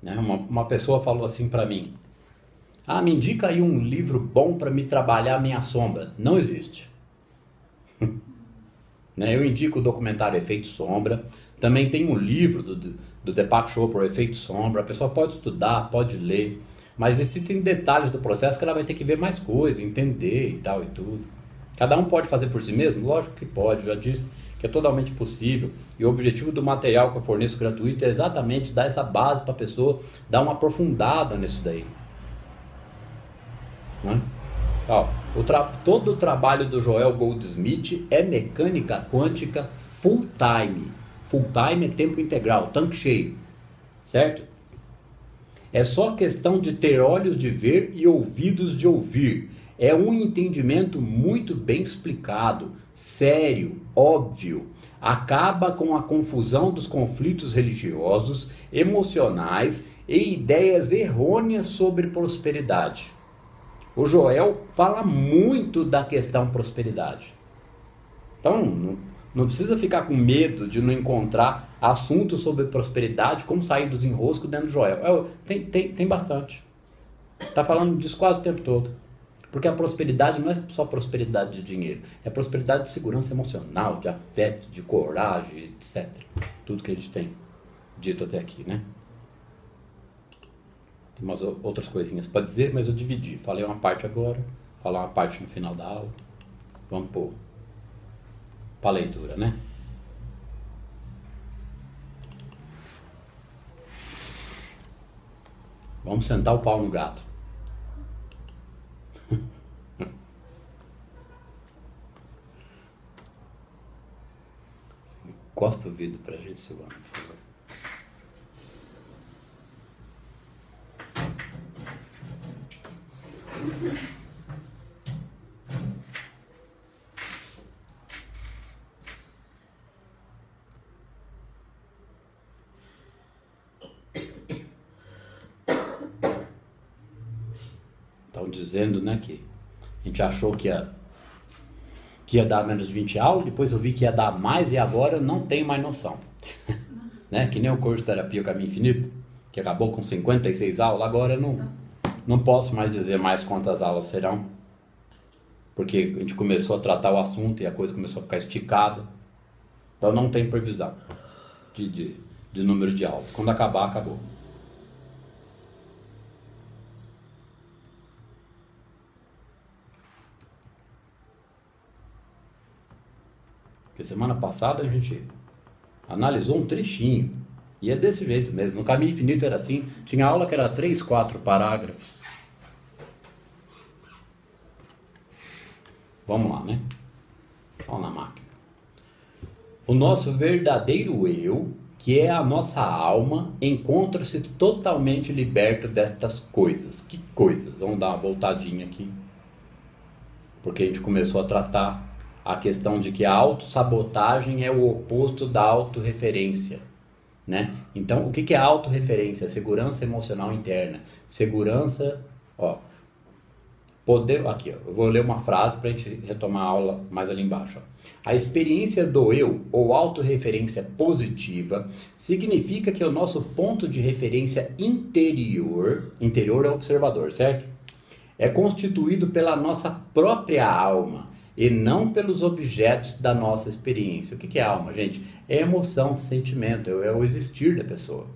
né? Uma pessoa falou assim para mim: ah, me indica aí um livro bom para me trabalhar a minha sombra. Não existe. Né? Eu indico o documentário Efeito Sombra. Também tem um livro do Deepak Chopra, o Efeito Sombra. A pessoa pode estudar, pode ler, mas existem detalhes do processo que ela vai ter que ver mais coisas, entender e tal e tudo. Cada um pode fazer por si mesmo? Lógico que pode, já disse que é totalmente possível. E o objetivo do material que eu forneço gratuito é exatamente dar essa base para a pessoa, dar uma aprofundada nisso daí. Né? Ó, todo o trabalho do Joel Goldsmith é mecânica quântica full time. Full time é tempo integral, tanque cheio, certo? É só questão de ter olhos de ver e ouvidos de ouvir. É um entendimento muito bem explicado, sério, óbvio. Acaba com a confusão dos conflitos religiosos, emocionais e ideias errôneas sobre prosperidade. O Joel fala muito da questão prosperidade. Então, não precisa ficar com medo de não encontrar assuntos sobre prosperidade, como sair dos enroscos dentro do Joel. Tem bastante. Está falando disso quase o tempo todo. Porque a prosperidade não é só prosperidade de dinheiro. É prosperidade de segurança emocional, de afeto, de coragem, etc. Tudo que a gente tem dito até aqui, né? Tem umas outras coisinhas para dizer, mas eu dividi. Falei uma parte agora, falar uma parte no final da aula. Vamos para a leitura, né? Vamos sentar o pau no gato. Encosta o vidro pra gente, Silvana, por favor. Estão dizendo, né, que a gente achou que ia dar menos 20 aulas, depois eu vi que ia dar mais e agora eu não tenho mais noção. Né? Que nem o curso de terapia Caminho Infinito, que acabou com 56 aulas, agora eu não posso mais dizer mais quantas aulas serão, porque a gente começou a tratar o assunto e a coisa começou a ficar esticada, então não tem previsão de número de aulas. Quando acabar, acabou. Porque semana passada a gente analisou um trechinho. E é desse jeito mesmo. No Caminho Infinito era assim. Tinha aula que era 3, 4 parágrafos. Vamos lá, né? Vamos na máquina. O nosso verdadeiro eu, que é a nossa alma, encontra-se totalmente liberto destas coisas. Que coisas? Vamos dar uma voltadinha aqui. Porque a gente começou a tratar a questão de que a autossabotagem é o oposto da autorreferência, né? Então, o que é autorreferência? Segurança emocional interna. Segurança, ó, poder, aqui, ó, eu vou ler uma frase para a gente retomar a aula mais ali embaixo. Ó. A experiência do eu, ou autorreferência positiva, significa que o nosso ponto de referência interior é o observador, certo? É constituído pela nossa própria alma, e não pelos objetos da nossa experiência. O que é alma, gente? É emoção, sentimento, é o existir da pessoa.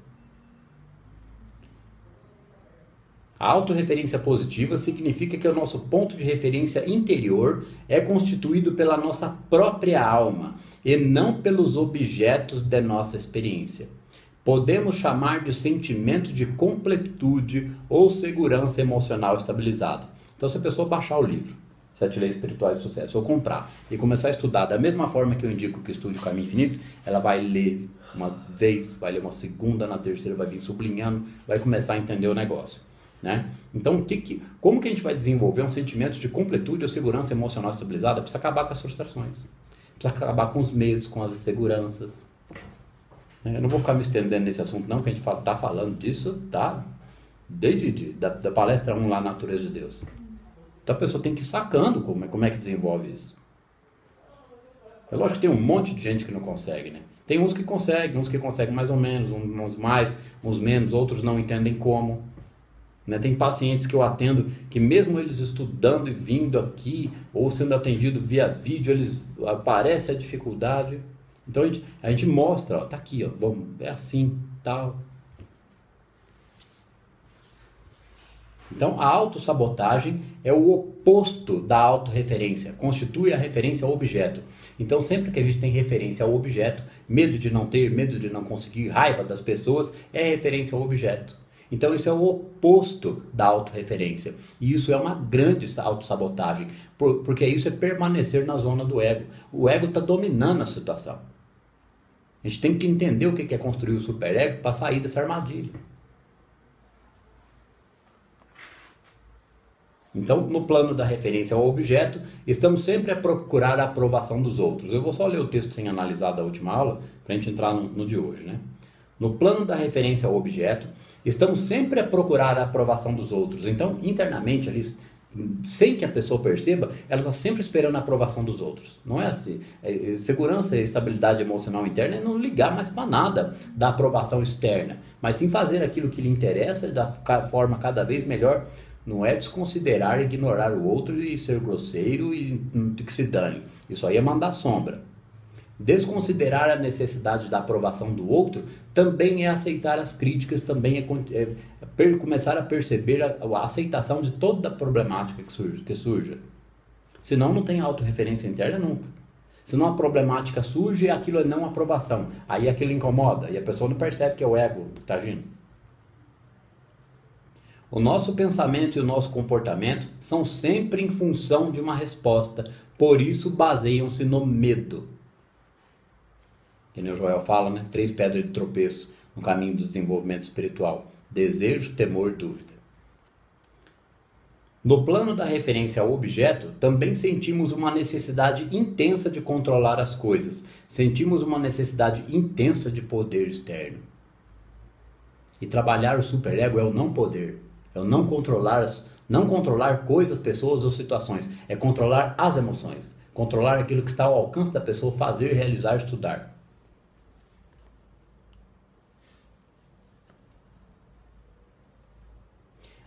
A autorreferência positiva significa que o nosso ponto de referência interior é constituído pela nossa própria alma e não pelos objetos da nossa experiência. Podemos chamar de sentimento de completude ou segurança emocional estabilizada. Então, se a pessoa baixar o livro 7 Leis Espirituais de Sucesso, ou comprar e começar a estudar da mesma forma que eu indico que estude o Caminho Infinito, ela vai ler uma vez, vai ler uma segunda, na terceira vai vir sublinhando, vai começar a entender o negócio, né? Então, como que a gente vai desenvolver um sentimento de completude ou segurança emocional estabilizada? Precisa acabar com as frustrações, precisa acabar com os medos, com as inseguranças. Eu não vou ficar me estendendo nesse assunto não, porque a gente está falando disso, tá? Desde da palestra 1 lá, Natureza de Deus. Então a pessoa tem que ir sacando como é que desenvolve isso. É lógico que tem um monte de gente que não consegue, né? Tem uns que conseguem mais ou menos, uns mais, uns menos, outros não entendem como. Né? Tem pacientes que eu atendo que mesmo eles estudando e vindo aqui ou sendo atendido via vídeo, eles aparece a dificuldade. Então a gente mostra, ó, tá aqui, ó, vamos, é assim, tal. Então a autossabotagem é o oposto da autorreferência, constitui a referência ao objeto. Então sempre que a gente tem referência ao objeto, medo de não ter, medo de não conseguir, raiva das pessoas, é referência ao objeto. Então isso é o oposto da autorreferência. E isso é uma grande autossabotagem, porque isso é permanecer na zona do ego. O ego está dominando a situação. A gente tem que entender o que é construir o superego para sair dessa armadilha. Então, no plano da referência ao objeto, estamos sempre a procurar a aprovação dos outros. Eu vou só ler o texto sem analisar da última aula, para a gente entrar no de hoje, né? No plano da referência ao objeto, estamos sempre a procurar a aprovação dos outros. Então, internamente, ali, sem que a pessoa perceba, ela está sempre esperando a aprovação dos outros. Não é assim. Segurança e estabilidade emocional interna é não ligar mais para nada da aprovação externa, mas sim fazer aquilo que lhe interessa da forma cada vez melhor. Não é desconsiderar, ignorar o outro e ser grosseiro e que se dane. Isso aí é mandar sombra. Desconsiderar a necessidade da aprovação do outro também é aceitar as críticas, também é começar a perceber a aceitação de toda a problemática que surja. Senão não tem autorreferência interna nunca. Senão a problemática surge e aquilo é não aprovação. Aí aquilo incomoda e a pessoa não percebe que é o ego que está agindo. O nosso pensamento e o nosso comportamento são sempre em função de uma resposta, por isso baseiam-se no medo. Que nem o Joel fala, né? 3 pedras de tropeço no caminho do desenvolvimento espiritual: desejo, temor, dúvida. No plano da referência ao objeto, também sentimos uma necessidade intensa de controlar as coisas. Sentimos uma necessidade intensa de poder externo. E trabalhar o superego é o não poder. É o não controlar coisas, pessoas ou situações. É controlar as emoções. Controlar aquilo que está ao alcance da pessoa fazer, realizar, estudar.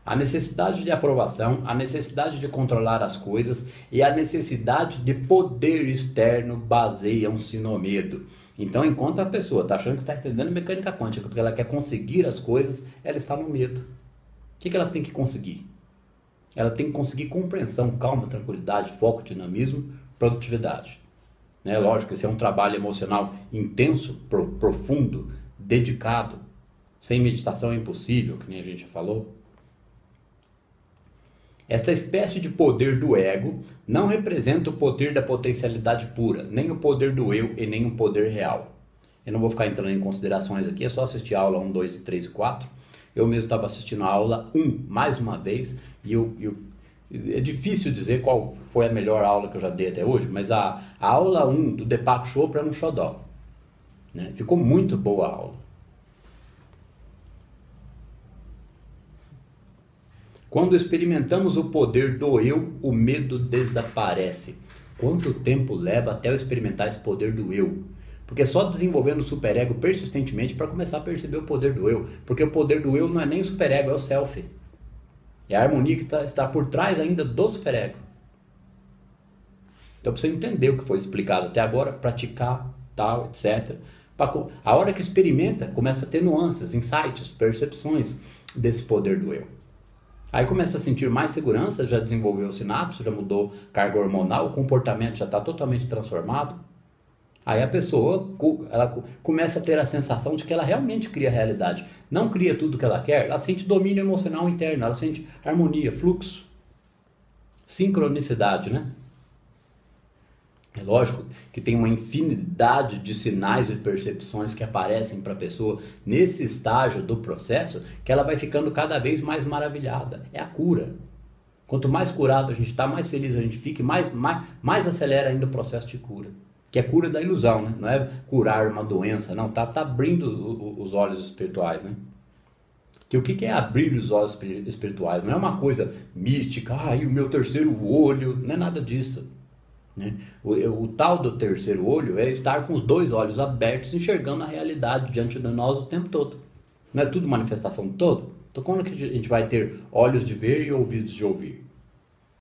A necessidade de aprovação, a necessidade de controlar as coisas e a necessidade de poder externo baseiam-se no medo. Então, enquanto a pessoa está achando que está entendendo mecânica quântica, porque ela quer conseguir as coisas, ela está no medo. O que ela tem que conseguir? Ela tem que conseguir compreensão, calma, tranquilidade, foco, dinamismo, produtividade. Né? Lógico, esse é um trabalho emocional intenso, profundo, dedicado. Sem meditação é impossível, que nem a gente já falou. Esta espécie de poder do ego não representa o poder da potencialidade pura, nem o poder do eu e nem o poder real. Eu não vou ficar entrando em considerações aqui, é só assistir a aula 1, 2, 3 e 4. Eu mesmo estava assistindo a aula 1 mais uma vez e é difícil dizer qual foi a melhor aula que eu já dei até hoje, mas a aula 1 do Deepak Chopra no Xodó. Né? Ficou muito boa a aula. Quando experimentamos o poder do eu, o medo desaparece. Quanto tempo leva até eu experimentar esse poder do eu? Porque é só desenvolvendo o superego persistentemente para começar a perceber o poder do eu. Porque o poder do eu não é nem o superego, é o self. É a harmonia que está por trás ainda do superego. Então precisa entender o que foi explicado até agora, praticar, tal, etc. A hora que experimenta, começa a ter nuances, insights, percepções desse poder do eu. Aí começa a sentir mais segurança, já desenvolveu o sinapse, já mudou carga hormonal, o comportamento já está totalmente transformado. Aí a pessoa ela começa a ter a sensação de que ela realmente cria a realidade. Não cria tudo que ela quer, ela sente domínio emocional interno, ela sente harmonia, fluxo, sincronicidade, né? É lógico que tem uma infinidade de sinais e percepções que aparecem para a pessoa nesse estágio do processo que ela vai ficando cada vez mais maravilhada. É a cura. Quanto mais curado a gente está, mais feliz a gente fica e mais acelera ainda o processo de cura. Que é cura da ilusão, né? Não é curar uma doença, não. Tá abrindo os olhos espirituais, né? Que o que é abrir os olhos espirituais? Não é uma coisa mística, o meu terceiro olho, não é nada disso. né? O tal do terceiro olho é estar com os dois olhos abertos, enxergando a realidade diante de nós o tempo todo. Não é tudo manifestação do todo? Então, quando que a gente vai ter olhos de ver e ouvidos de ouvir?